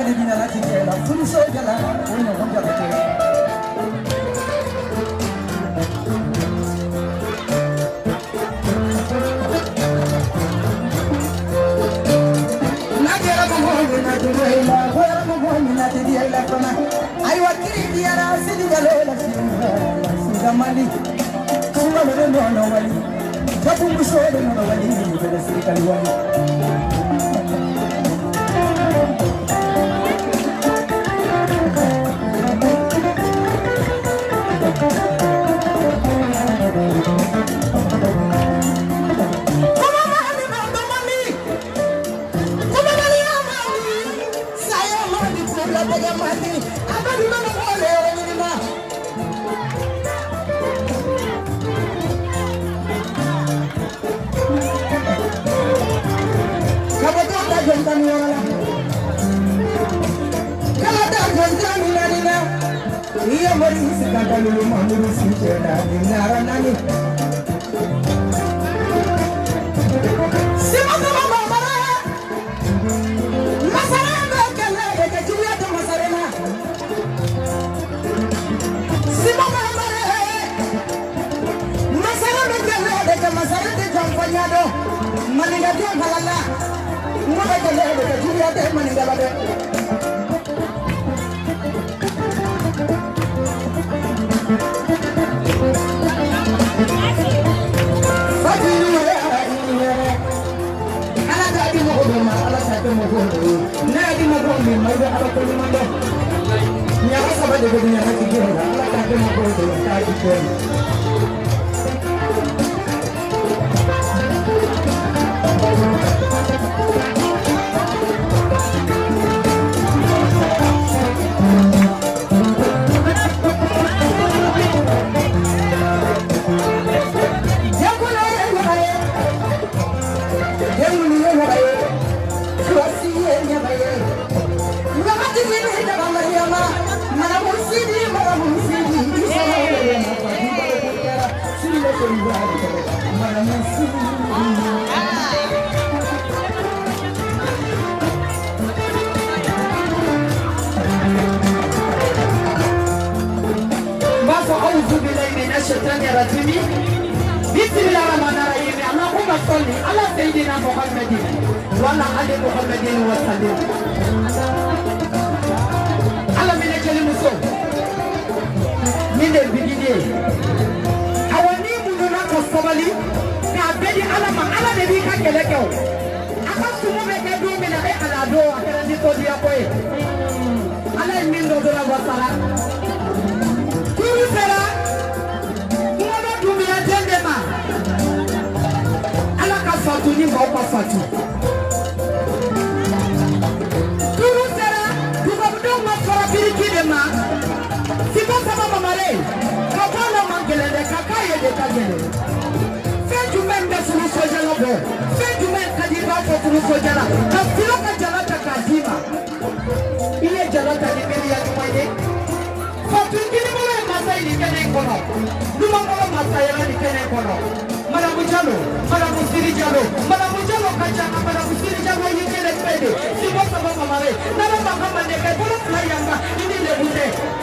di bina la tigela fulu so jala ono ko jala te na jera ko mo na jela ko ko mo na jela kona ay wakiri diara sidi jalo la singa mali kuma no wali jabu musore no wali ni bele sirikali wali iya mari sekadar lu mamuru si ceda dinara nani siapa mama mara masarana kala ke juya to masarena siapa mama mara masarana kala ke masarete jampanyado maninga dia halala ngaba kala ke juya te maninga bade على سيدنا محمد وعلى آل محمد وسلم على من أجل مسلم من البداية أولي مدنا كسبالي كابدي على ما على نبي كجلكوا أكاسمو بكدو من أي على دو أكرني تودي أقوي على من دورا وسلا كل سلا ماذا تميا جندما Fatu ni ma pa fatu Turu sera Dukabudu ma fara biriki de ma Siko sama mamare Kapala mangelele kakaye de kagele Feju mende suru soja lobo Feju mende kadiba suru soja la Kafilo ka jalata kadima Ile jalata ni beri ya kumade Fatu kini mwe masai ni kene kono Luma mwe masai ni kene kono Madame Jalo, Madame Siri Jalo, Madame Jalo Kachana, Madame Siri Jalo, you get a credit. She wants to go away. Nana Mahama, they can put a flyanga in the Buddha.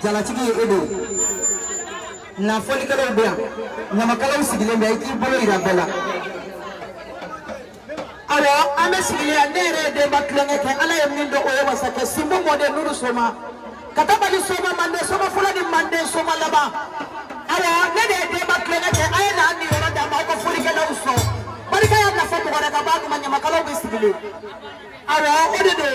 Jalatigi edo na foli kala bia na makala usigile mbe iki bolo irabela awo amesilia nere de baklengeke ala yemindo oyo wasake simbo mode nuru soma kataba ni soma mande soma fulani mande soma laba awo nere de baklengeke ayena ni yorada ma ko fulike na uso barika ya na foto kwa kabagu manyama kala ubisigile awo odede